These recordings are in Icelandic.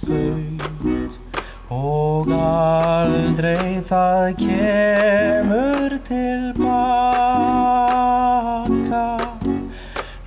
skaut og aldrei það kemur tilbaka.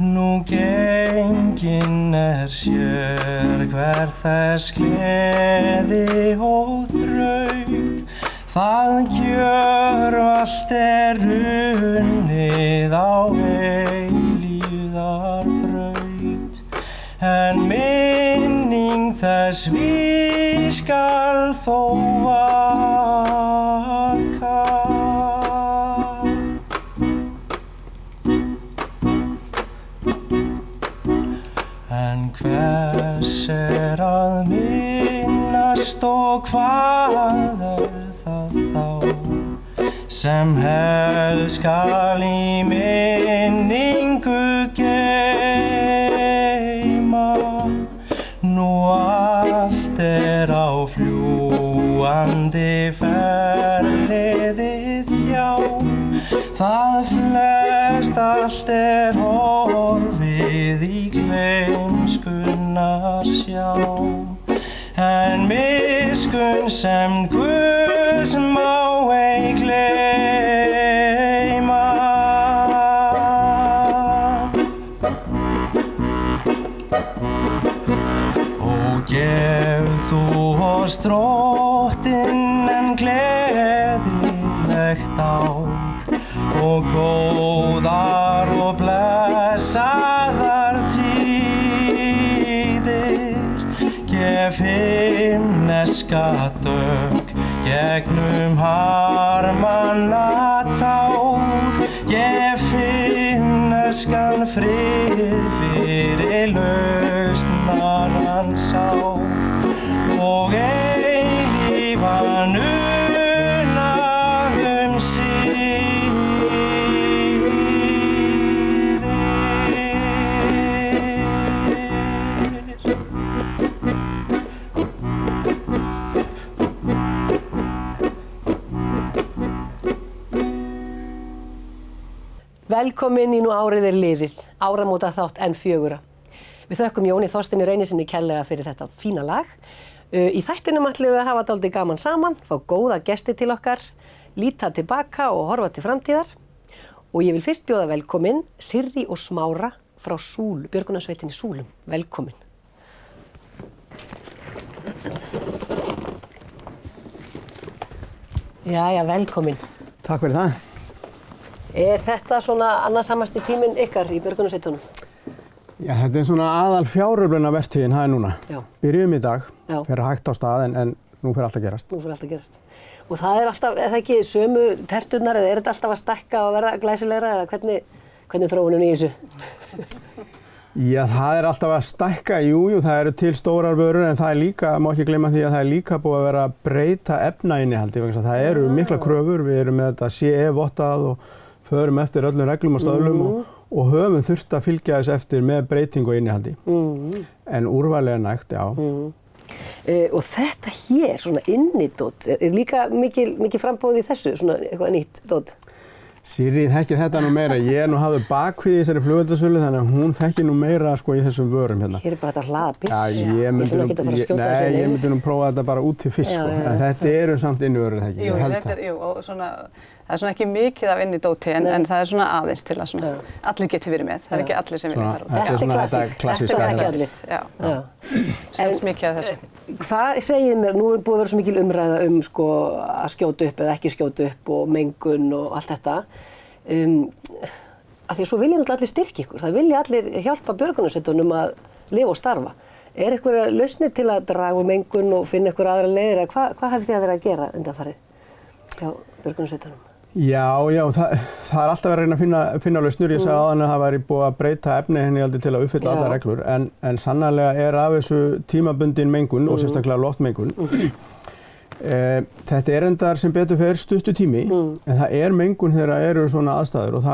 Nú gengin sér hver þess gleði og þraut. Það gjörvallt runnið á eilífðarbraut. En minning þess skal þó vaka. En hvers að minnast og hvað það þá sem helst skal í minningu geyma. Nú allt á fljúgandi ferðið hjá. Það flest allt horfið í gleymskunnar sjá. En miskunn sem Guðs má ei gleyma. Og gef þú oss Drottinn en gleðilegt ár og góðar og blessaðar tíðir. Gef himneska dögg gegnum harmanna tár. Gef himneskan frið fyrir lausnaran sár og eilífan una síðir. Velkomin í Nú árið liðið, áramótaþátt N4. Við þökkum Jóni Þorsteini Reynissyni kærlega fyrir þetta fína lag. Í þættinum ætlum við að hafa dálítið gaman saman, fá góða gesti til okkar, líta tilbaka og horfa til framtíðar. Og ég vil fyrst bjóða velkomin Sirrý og Smára frá Súlu, björgunarsveitinni Súlum. Velkomin. Jæja, velkomin. Takk fyrir það. Þetta svona annarsamasti tíminn ykkar í björgunarsveitunum? Já, þetta svona aðal fjáröflunarvertíðin, það núna. Já. Byrjum í dag, Já. fer hægt á stað en nú fer allt að gerast. Nú fer allt að gerast. Og það alltaf, það ekki sömu terturnar eða þetta alltaf að stækka og verða glæsilegra eða hvernig þróunin í þessu? Já, það alltaf að stækka, jú, það eru til stórar vörur en það líka, má ekki gleyma því að það líka búið að vera að breyta efnainnihaldi. Það eru mikla kröfur, við erum með þetta CE-vottað og förum eftir öllum reglum og stöðlum og höfum þurft að fylgja þess eftir með breytingu og innihaldi. En úrvalið nægt, já. Og þetta hér, svona innidót, líka mikið frambóð í þessu, svona eitthvað nýtt dót? Sirrý þekkir þetta nú meira. Ég nú hafði bakvið í þessari flugeldasölu þannig að hún þekkir nú meira sko í þessum vörum hérna. Hér bara þetta hlaða byssu. Já, ég myndi nú prófa þetta bara út til fisk sko. En þetta eru samt innivörur, það ekki? Jú, og svona, það svona ekki mikið af innidóti en það svona aðeins til að svona allir geti verið með. Það ekki allir sem vilja þar út. Þetta svona þetta klassíska. Já. Sérst mikið af þessu. Hvað segið mér, nú búið að vera svo mikil umræða sko að skjóta upp eða ekki skjóta upp og mengun og allt þetta. Af því að svo vilja allir styrkja ykkur, það vilja allir hjálpa björgunarsveitunum að lifa og starfa. Einhverjar lausnir til að draga úr mengun og finna einhverjar aðrar leiðir eða hvað hafið þið að vera að gera undanfarið hjá björgunarsveitunum? Já, það alltaf verið að reyna að finna lausnir. Ég sagði áðan að það væri búið að breyta efnihennihaldi til að uppfylla allar reglur en sannarlega af þessu tímabundin mengun og sérstaklega loftmengun. Þetta endar sem betur fer stuttu tími en það mengun þegar eru svona aðstæður og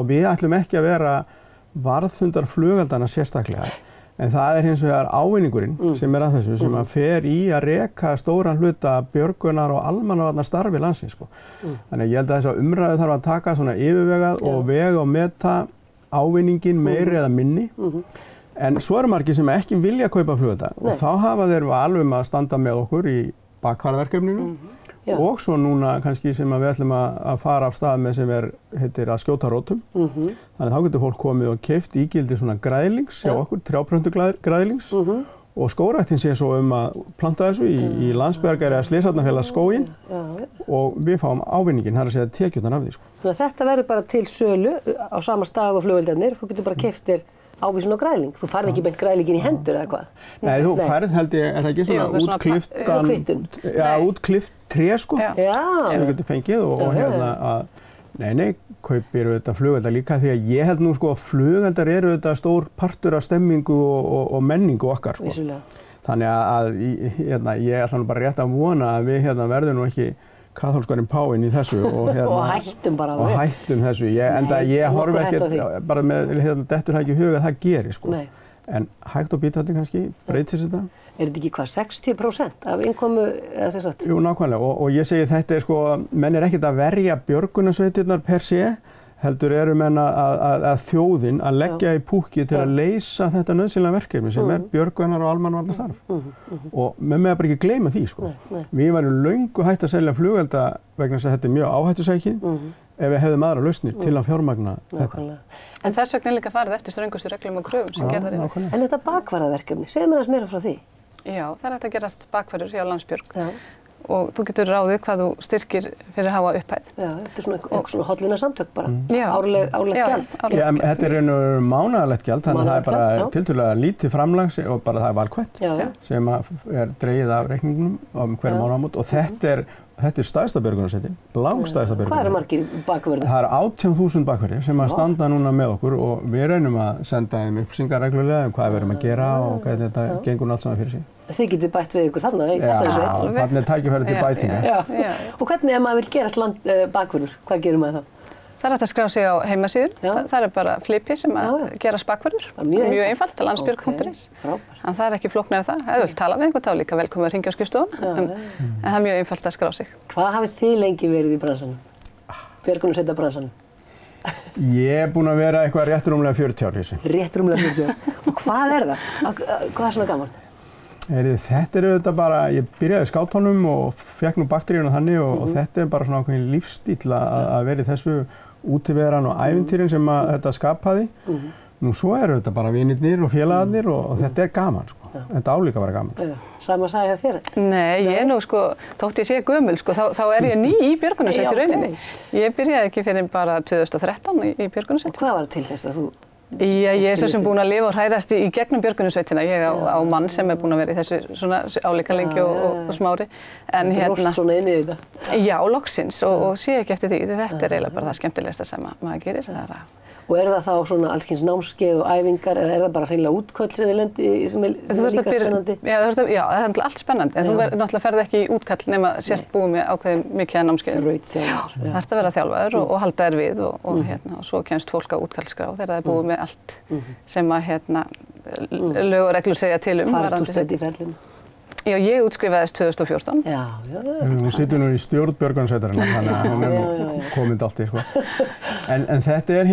við ætlum ekki að vera varðhundar flugeldana sérstaklega. En það hins vegar ávinningurinn sem að þessu, sem að fer í að reka stóran hluta björgunar og almannavarnastarfi landsins. Sko. Þannig að ég held að þessa umræðu þarf að taka svona yfirvegað og vega og meta ávinningin meiri eða minni. En svo eru margir sem ekki vilja kaupa flugelda og þá hafa þeir alveg að standa með okkur í bakvarðverkefninu og svo núna kannski sem við ætlum að fara af stað með sem heitir að skjóta rótum. Þannig að þá getur fólk komið og keypt ígildi svona græðlings hjá okkur, trjáplöntu græðlings og skógræktin sé svo að planta þessu í Landsbjargar eða Slysavarnafélags skóginn og við fáum ávinninginn, það er að segja tekjurnar af því. Þannig að þetta verður bara til sölu á sama stað og flugveldarnir, þú getur bara keypt þér ávísun á græðling. Þú færð ekki beint græðlingin í hendur eða hvað? Nei, þú færð held ég, það ekki svona útklift tré sko, sem við getum fengið og að nei, kaupir auðvitað flugeldar líka því að ég held nú sko að flugeldar eru auðvitað stór partur af stemmingu og menningu okkar sko. Vissulega. Þannig að ég ætla nú bara rétt að vona að við verðum nú ekki kaþólskarinn páinn í þessu og hættum bara og hættum þessu. Enda ég horfi ekkert bara með dettur það ekki í huga að það geri sko. Nei. En hægt og bítandi kannski breytist þetta. Er þetta ekki hvað, 60% af innkomu eða sem sagt? Jú, nákvæmlega og ég segi þetta sko, menn ekkert að verja björgunarsveitirnar per se, heldur eru menn að þjóðin að leggja í púkki til að leysa þetta nauðsynlega verkefni sem björgunar og almannavarnastarf. Og menn með bara ekki gleyma því sko. Við varum löngu hætt að selja flugelda vegna þess að þetta mjög áhættusækið ef við hefðum aðra lausnir til að fjármagna þetta. En þess vegna líka farið eftir ströngustu reglum og kröfum sem gerðar eru. En þetta bakvarðaverkefni, segðu mér aðeins meira frá því. Já, það er hægt að gerast bakvarður hjá Landsbjörg og þú getur ráðið hvað þú styrkir fyrir háa upphæð. Já, þetta er svona hollvina samtök bara, árlegt gjald. Já, þetta er raunverulega mánaðarlegt gjald, þannig að það er bara tiltölulega lítið framlag og bara það er valkvætt sem er dregið af reikningnum hver mánaðamót og þetta er stærsta björgunarsveitin, langstærsta björgunarsveitin. Hvað eru margir bakverðir? Það eru 18.000 bakverðir sem að standa núna með okkur og við reynum að senda þeim upplýsingar reglulega hvað við erum að gera og hvernig þetta gengur allt saman fyrir sig. Þið getið bætt við ykkur þarna í þessari sveit. Já, þarna er tækifæri til bætinga. Og hvernig ef maður vil gerast bakverður, hvað gerir maður þá? Það er hægt að skrá sig á heimasíðun. Það er bara flipi sem að gerast bakverður. Mjög einfalt, landsbjörg.is. En það er ekki flóknara það. Ef þú vilt tala við einhvern þá líka velkomin að hringja á skrifstofuna. En það er mjög einfalt að skrá sig. Hvað hafið þið lengi verið í bransanum? Björgunarsveitabransanum? Ég er búinn að vera eitthvað rétt rúmlega 40 ár í þessu. Rétt rúmlega 40 ár. Og hvað er það? Hvað er svona gaman? Þetta auðvitað bara, ég byrjaði í skátunum og fekk nú bakteríuna þannig og þetta er bara svona ákveðin lífsstíll að vera í þessu útiveran og ævintýrin sem þetta skapaði. Nú svo eru þetta bara vinirnir og félagarnir og þetta er gaman sko. Þetta álíka að vera gaman. Sama sagði hjá þér? Nei, ég nú sko, þótt ég sé gömul sko, þá er ég ný í björgunarsveit í rauninni. Ég byrjaði ekki fyrir bara 2013 í björgunarsveit. Og hvað var til þess að þú? Já, ég er svo sem búin að lifa og hrærast í gegnum björgunarsveitina. Ég á mann sem er búin að vera í þessu svona álíka lengi og smári. En þú róst svona inn í þetta? Já, loksins og sé ekki eftir því. Þetta er eiginlega bara það skemmtilegasta sem maður gerir. Og er það þá svona alls kyns námskeið og æfingar eða er það bara hreinlega útköll sem er líka spennandi? Já, það er allt spennandi en þú náttúrulega ferð ekki í útkall nema sért búið með ákveðið mikið af námskeiðum. Þrautþjálfaður. Það þarf að vera þjálfaður og halda þér við og svo kemst fólk á útkallskrá þegar það er búið með allt sem að lög og reglur segja til um. Hvað ert þú stödd í ferlinu? Já, ég útskrifaðist 2014. Já. Hún situr nú í stjórn björgunarsveitarinnar, þannig að hún er komin allt í sko. En þetta er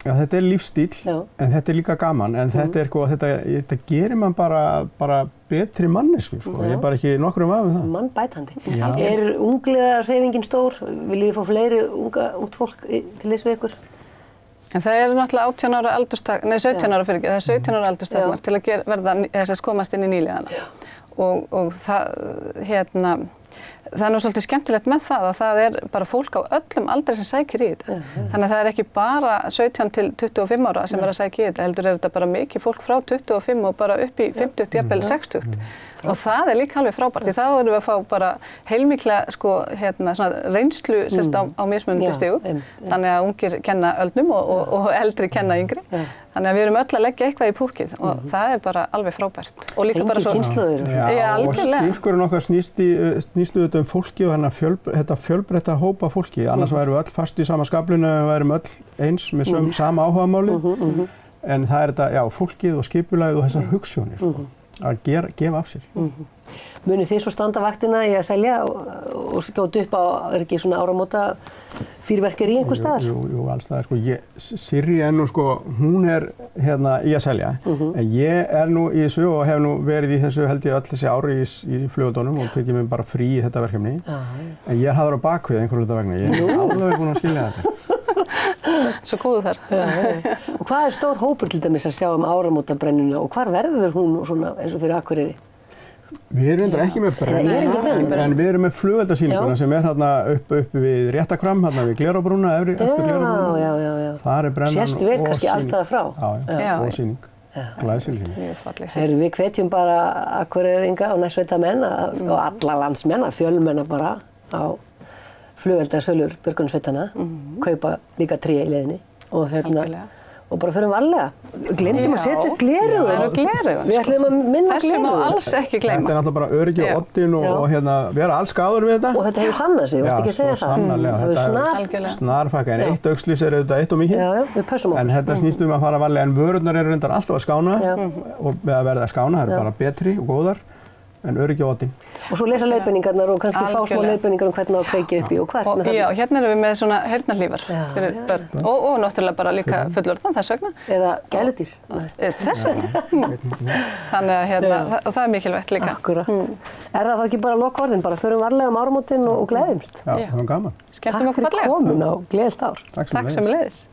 þetta er lífsstíll, en þetta er líka gaman, en þetta gerir mann bara betri mannesku sko. Ég er bara ekki nokkrum af það. Mannbætandi. Er ungliðahreyfingin stór? Viljið þið fá fleiri ungt fólk til þess við ykkur? En það er náttúrulega 17 ára aldurstakmark til að komast inn í nýliðana. Og það er nú svolítið skemmtilegt með það að það er bara fólk á öllum aldri sem sækir í þetta. Þannig að það er ekki bara 17 til 25 ára sem er að sækja í þetta, heldur er þetta bara mikið fólk frá 25 og bara upp í 50, jafnvel 60. Og það er líka alveg frábært, því þá erum við að fá bara heilmikla svona reynslu á mismunandi stigum. Þannig að ungir kenna öldnum og eldri kenna yngri. Þannig að við erum öll að leggja eitthvað í púrkið og það er bara alveg frábært. Og líka bara svo kynslóðir. Já, og styrkurinn okkar snýst auðvitað fólki og þetta fjölbreytta hópa fólki. Annars værum við öll fast í sama skaflinu, við værum öll eins með sama áhugamáli. En það er þetta, fólkið og skipulagið og þessar hugsjónir. að gefa af sér. Munið þið svo standa vaktina í að selja og skjóta upp á, ekki svona áramóta fýrverkeri einhvers staðar? Jú, alls staðar. Sko, Sirrý nú sko, hún í að selja, en ég nú í þessu og hef nú verið í þessu held ég öll þessi ári í flugvöldunum og tekið mér bara frí í þetta verkefni. En ég hafður á bakvið einhverju hluta vegna. Ég alveg búin að skilja þetta. Svo góðu þar. Og hvað stór hópur til dæmis að sjá áramótabrennuna og hvar verður hún svona eins og fyrir Akureyri? Við erum ekki með brennuna, en við erum með flugeldasýninguna sem þarna uppi við Réttakram, þarna við Glerábrúna, eftir Glerábrúna. Já. Þar brennan sést vel kannski allstaðar frá. Já, og sýning. Glæsileg sýning. Við hvetjum bara Akureyringa og nærsveitamenn og alla landsmenn að fjölmenna bara á flugeldasölur björgunarsveitanna, kaupa líka tré í leiðinni og bara förum varlega. Glemdum að setja upp gleraugun. Það eru gleraugun. Við ætlum að minna Þessu má gleraugun. alls ekki gleyma. Þetta náttúrulega bara öryggi og oddinn og vera alls gáður við þetta. Og þetta hefur sannað sig, varstu ekki að segja það? Já, svo sannarlega. Þetta hefur snarfækkað, en eitt augslýs auðvitað eitt og mikið. Já, við pössum okkur. En þetta snýst að fara varlega, en vörurnar eru reyndar alltaf að skána og með að verða að skána, það eru bara betri og góðar. En öryggi og oddinn. Og svo lesa leiðbeiningarnar og kannski fá smá leiðbeiningar hvernig að kveikja upp í og hvert með það. Já, hérna erum við með svona heyrnarhlífar fyrir börn og náttúrulega bara líka fullorðna þess vegna. Eða gæludýr. Þess vegna. Þannig að og það er mikilvægt líka. Akkurat. Er það þá ekki bara lokaorðin, bara förum varlega áramótin og gleðjumst? Já, það var gaman. Takk fyrir komin á gleðilt ár. Takk sömuleiðis.